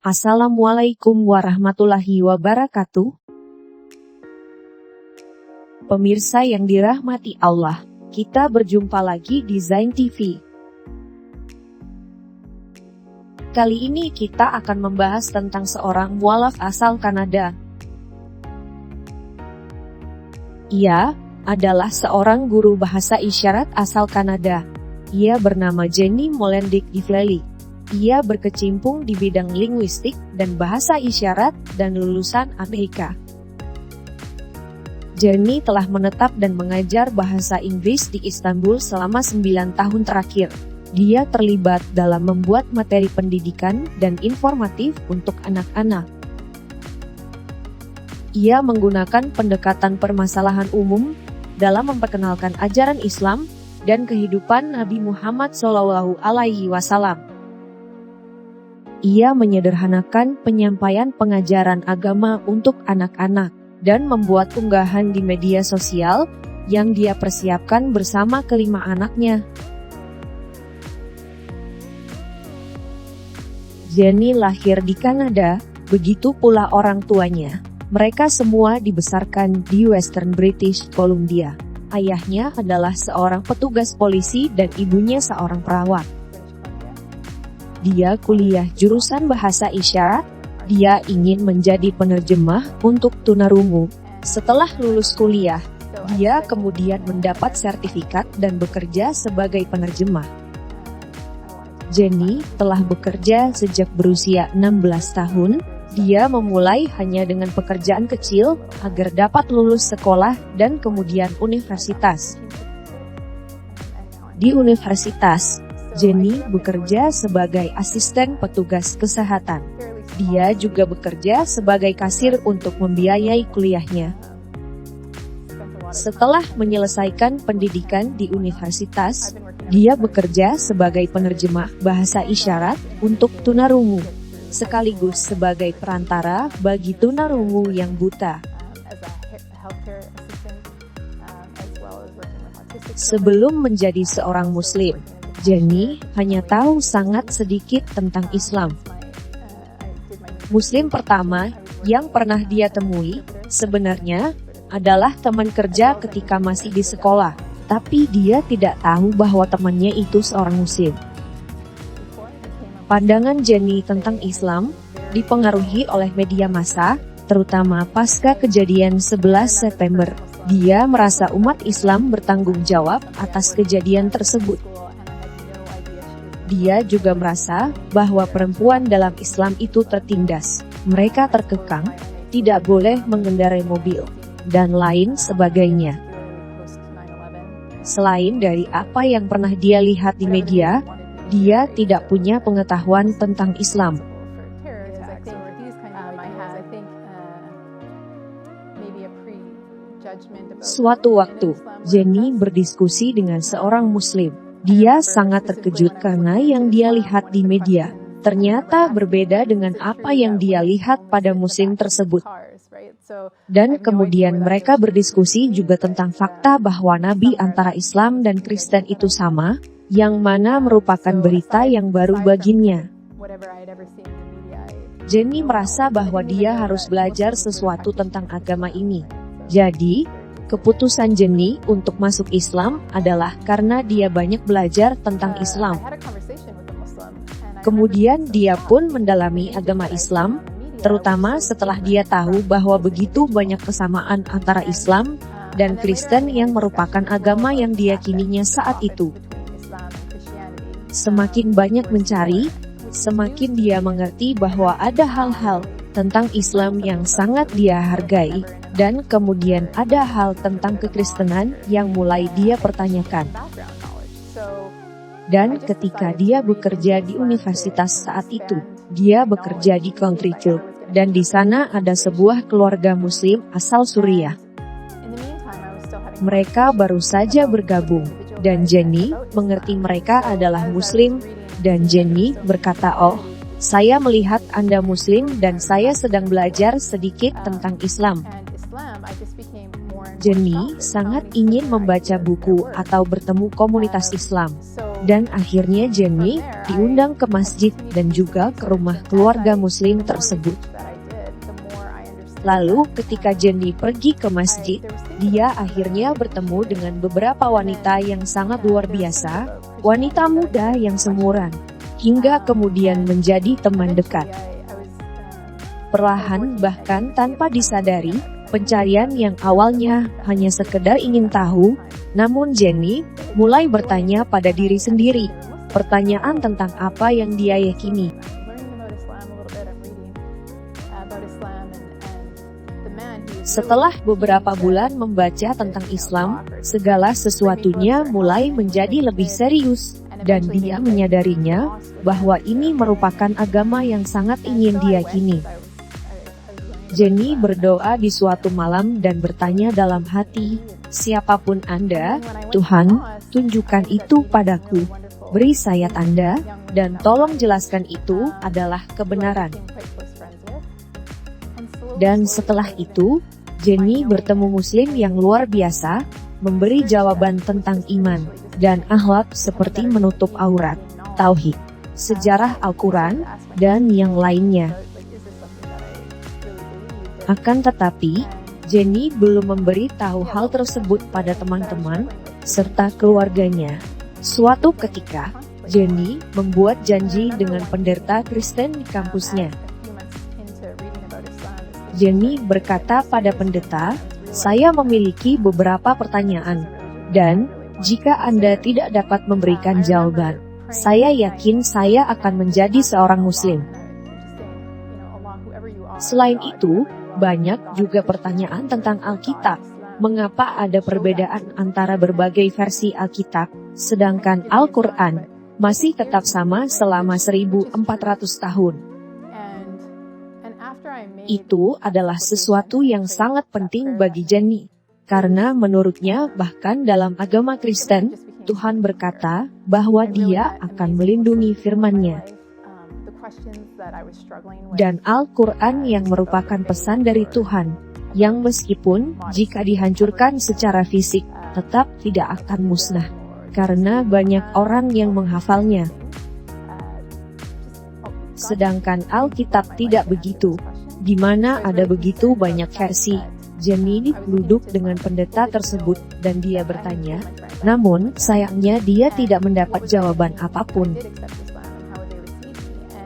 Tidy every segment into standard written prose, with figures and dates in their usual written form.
Assalamualaikum warahmatullahi wabarakatuh. Pemirsa yang dirahmati Allah, kita berjumpa lagi di Zain TV. Kali ini kita akan membahas tentang seorang mualaf asal Kanada. Ia adalah seorang guru bahasa isyarat asal Kanada. Ia bernama Jenny Molendijk-Divlely. Ia berkecimpung di bidang linguistik dan bahasa isyarat dan lulusan Amerika. Jenny telah menetap dan mengajar bahasa Inggris di Istanbul selama 9 tahun terakhir. Dia terlibat dalam membuat materi pendidikan dan informatif untuk anak-anak. Ia menggunakan pendekatan permasalahan umum dalam memperkenalkan ajaran Islam dan kehidupan Nabi Muhammad SAW. Ia menyederhanakan penyampaian pengajaran agama untuk anak-anak dan membuat unggahan di media sosial yang dia persiapkan bersama kelima anaknya. Jenny lahir di Kanada, begitu pula orang tuanya. Mereka semua dibesarkan di Western British Columbia. Ayahnya adalah seorang petugas polisi dan ibunya seorang perawat. Dia kuliah jurusan bahasa isyarat. Dia ingin menjadi penerjemah untuk tunarungu. Setelah lulus kuliah, dia kemudian mendapat sertifikat dan bekerja sebagai penerjemah. Jenny telah bekerja sejak berusia 16 tahun. Dia memulai hanya dengan pekerjaan kecil agar dapat lulus sekolah dan kemudian universitas. Di universitas, Jenny bekerja sebagai asisten petugas kesehatan. Dia juga bekerja sebagai kasir untuk membiayai kuliahnya. Setelah menyelesaikan pendidikan di universitas, dia bekerja sebagai penerjemah bahasa isyarat untuk tunarungu, sekaligus sebagai perantara bagi tunarungu yang buta. Sebelum menjadi seorang Muslim, Jenny hanya tahu sangat sedikit tentang Islam. Muslim pertama yang pernah dia temui sebenarnya adalah teman kerja ketika masih di sekolah, tapi dia tidak tahu bahwa temannya itu seorang Muslim. Pandangan Jenny tentang Islam dipengaruhi oleh media massa, terutama pasca kejadian 11 September. Dia merasa umat Islam bertanggung jawab atas kejadian tersebut. Dia juga merasa bahwa perempuan dalam Islam itu tertindas, mereka terkekang, tidak boleh mengendarai mobil, dan lain sebagainya. Selain dari apa yang pernah dia lihat di media, dia tidak punya pengetahuan tentang Islam. Suatu waktu, Jenny berdiskusi dengan seorang Muslim. Dia sangat terkejut karena yang dia lihat di media ternyata berbeda dengan apa yang dia lihat pada Muslim tersebut. Dan kemudian mereka berdiskusi juga tentang fakta bahwa nabi antara Islam dan Kristen itu sama, yang mana merupakan berita yang baru baginya. Jenny merasa bahwa dia harus belajar sesuatu tentang agama ini. Jadi, keputusan Jenny untuk masuk Islam adalah karena dia banyak belajar tentang Islam. Kemudian dia pun mendalami agama Islam, terutama setelah dia tahu bahwa begitu banyak kesamaan antara Islam dan Kristen yang merupakan agama yang diyakininya saat itu. Semakin banyak mencari, semakin dia mengerti bahwa ada hal-hal tentang Islam yang sangat dia hargai, dan kemudian ada hal tentang kekristenan yang mulai dia pertanyakan. Dan ketika dia bekerja di universitas saat itu, dia bekerja di Country Club, dan di sana ada sebuah keluarga Muslim asal Suriah. Mereka baru saja bergabung, dan Jenny mengerti mereka adalah Muslim, dan Jenny berkata, "Oh, saya melihat Anda Muslim dan saya sedang belajar sedikit tentang Islam." Jenny sangat ingin membaca buku atau bertemu komunitas Islam. Dan akhirnya Jenny diundang ke masjid dan juga ke rumah keluarga muslim tersebut. Lalu ketika Jenny pergi ke masjid, dia akhirnya bertemu dengan beberapa wanita yang sangat luar biasa, wanita muda yang seumuran, hingga kemudian menjadi teman dekat. Perlahan bahkan tanpa disadari, pencarian yang awalnya hanya sekedar ingin tahu, namun Jenny mulai bertanya pada diri sendiri, pertanyaan tentang apa yang dia yakini. Setelah beberapa bulan membaca tentang Islam, segala sesuatunya mulai menjadi lebih serius, dan dia menyadarinya bahwa ini merupakan agama yang sangat ingin diyakini. Jenny berdoa di suatu malam dan bertanya dalam hati, "Siapapun Anda, Tuhan, tunjukkan itu padaku. Beri saya tanda, dan tolong jelaskan itu adalah kebenaran." Dan setelah itu, Jenny bertemu muslim yang luar biasa, memberi jawaban tentang iman dan akhlak seperti menutup aurat, tauhid, sejarah Al-Quran, dan yang lainnya. Akan tetapi, Jenny belum memberi tahu hal tersebut pada teman-teman serta keluarganya. Suatu ketika, Jenny membuat janji dengan pendeta Kristen di kampusnya. Jenny berkata pada pendeta, "Saya memiliki beberapa pertanyaan, dan jika Anda tidak dapat memberikan jawaban, saya yakin saya akan menjadi seorang muslim." Selain itu, banyak juga pertanyaan tentang Alkitab. Mengapa ada perbedaan antara berbagai versi Alkitab, sedangkan Al-Quran masih tetap sama selama 1400 tahun? Itu adalah sesuatu yang sangat penting bagi Jenny, karena menurutnya bahkan dalam agama Kristen, Tuhan berkata bahwa Dia akan melindungi firman-Nya. Dan Al-Quran yang merupakan pesan dari Tuhan, yang meskipun jika dihancurkan secara fisik, tetap tidak akan musnah, karena banyak orang yang menghafalnya. Sedangkan Alkitab tidak begitu, di mana ada begitu banyak versi. Jenny duduk dengan pendeta tersebut dan dia bertanya, namun sayangnya dia tidak mendapat jawaban apapun.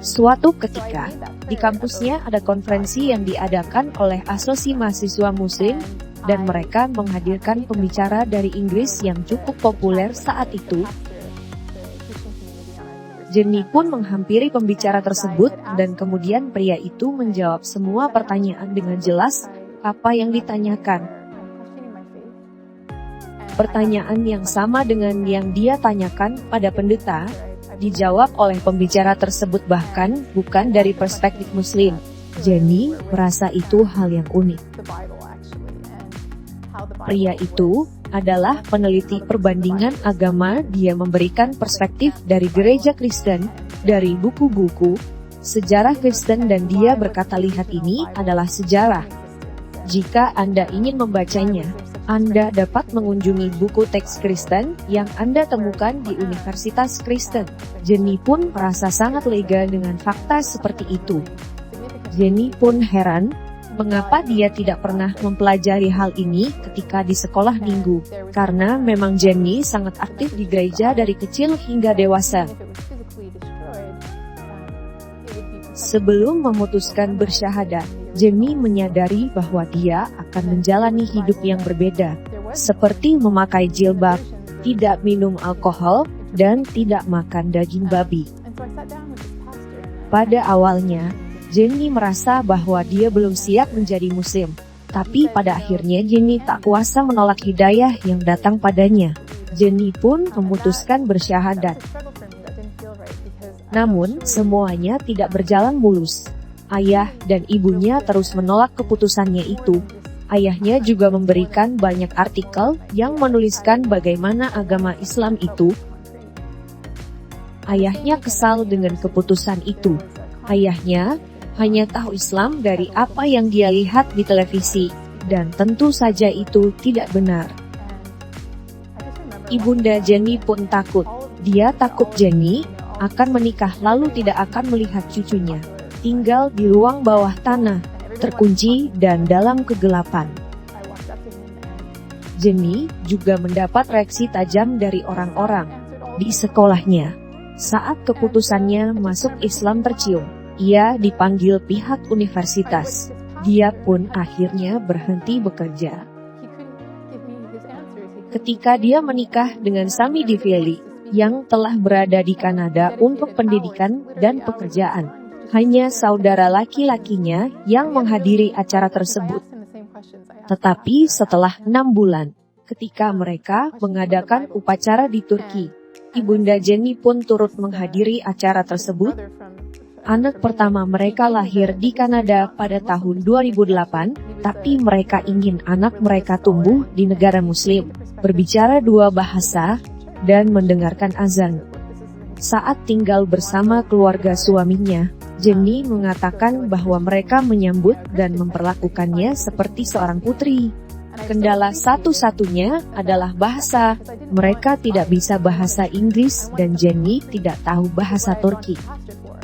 Suatu ketika, di kampusnya ada konferensi yang diadakan oleh Asosiasi Mahasiswa Muslim, dan mereka menghadirkan pembicara dari Inggris yang cukup populer saat itu. Jenny pun menghampiri pembicara tersebut, dan kemudian pria itu menjawab semua pertanyaan dengan jelas apa yang ditanyakan. Pertanyaan yang sama dengan yang dia tanyakan pada pendeta, dijawab oleh pembicara tersebut bahkan bukan dari perspektif Muslim. Jenny merasa itu hal yang unik. Pria itu adalah peneliti perbandingan agama. Dia memberikan perspektif dari gereja Kristen, dari buku-buku sejarah Kristen, dan dia berkata, "Lihat, ini adalah sejarah. Jika Anda ingin membacanya, Anda dapat mengunjungi buku teks Kristen yang Anda temukan di Universitas Kristen." Jenny pun merasa sangat lega dengan fakta seperti itu. Jenny pun heran, mengapa dia tidak pernah mempelajari hal ini ketika di sekolah minggu, karena memang Jenny sangat aktif di gereja dari kecil hingga dewasa. Sebelum memutuskan bersyahadat, Jenny menyadari bahwa dia akan menjalani hidup yang berbeda, seperti memakai jilbab, tidak minum alkohol, dan tidak makan daging babi. Pada awalnya, Jenny merasa bahwa dia belum siap menjadi muslim, tapi pada akhirnya Jenny tak kuasa menolak hidayah yang datang padanya. Jenny pun memutuskan bersyahadat. Namun, semuanya tidak berjalan mulus. Ayah dan ibunya terus menolak keputusannya itu. Ayahnya juga memberikan banyak artikel yang menuliskan bagaimana agama Islam itu. Ayahnya kesal dengan keputusan itu. Ayahnya hanya tahu Islam dari apa yang dia lihat di televisi, dan tentu saja itu tidak benar. Ibunda Jenny pun takut, Dia takut Jenny akan menikah lalu tidak akan melihat cucunya. Tinggal di ruang bawah tanah, terkunci dan dalam kegelapan. Jenny juga mendapat reaksi tajam dari orang-orang di sekolahnya. Saat keputusannya masuk Islam tercium, ia dipanggil pihak universitas. Dia pun akhirnya berhenti bekerja. Ketika dia menikah dengan Sami Diveli, yang telah berada di Kanada untuk pendidikan dan pekerjaan, hanya saudara laki-lakinya yang menghadiri acara tersebut. Tetapi setelah 6 bulan, ketika mereka mengadakan upacara di Turki, Ibunda Jenny pun turut menghadiri acara tersebut. Anak pertama mereka lahir di Kanada pada tahun 2008, tapi mereka ingin anak mereka tumbuh di negara Muslim, berbicara 2 bahasa, dan mendengarkan azan. Saat tinggal bersama keluarga suaminya, Jenny mengatakan bahwa mereka menyambut dan memperlakukannya seperti seorang putri. Kendala satu-satunya adalah bahasa. Mereka tidak bisa bahasa Inggris dan Jenny tidak tahu bahasa Turki.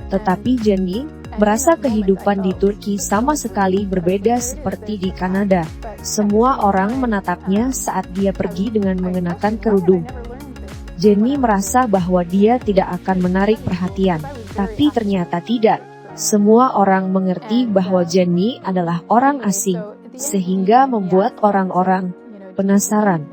Tetapi Jenny merasa kehidupan di Turki sama sekali berbeda seperti di Kanada. Semua orang menatapnya saat dia pergi dengan mengenakan kerudung. Jenny merasa bahwa dia tidak akan menarik perhatian, tapi ternyata tidak. Semua orang mengerti bahwa Jenny adalah orang asing, sehingga membuat orang-orang penasaran.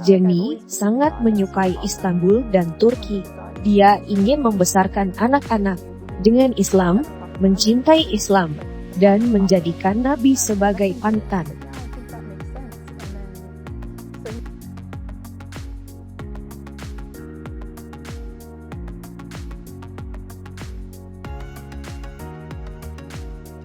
Jenny sangat menyukai Istanbul dan Turki. Dia ingin membesarkan anak-anak dengan Islam, mencintai Islam, dan menjadikan Nabi sebagai panutan.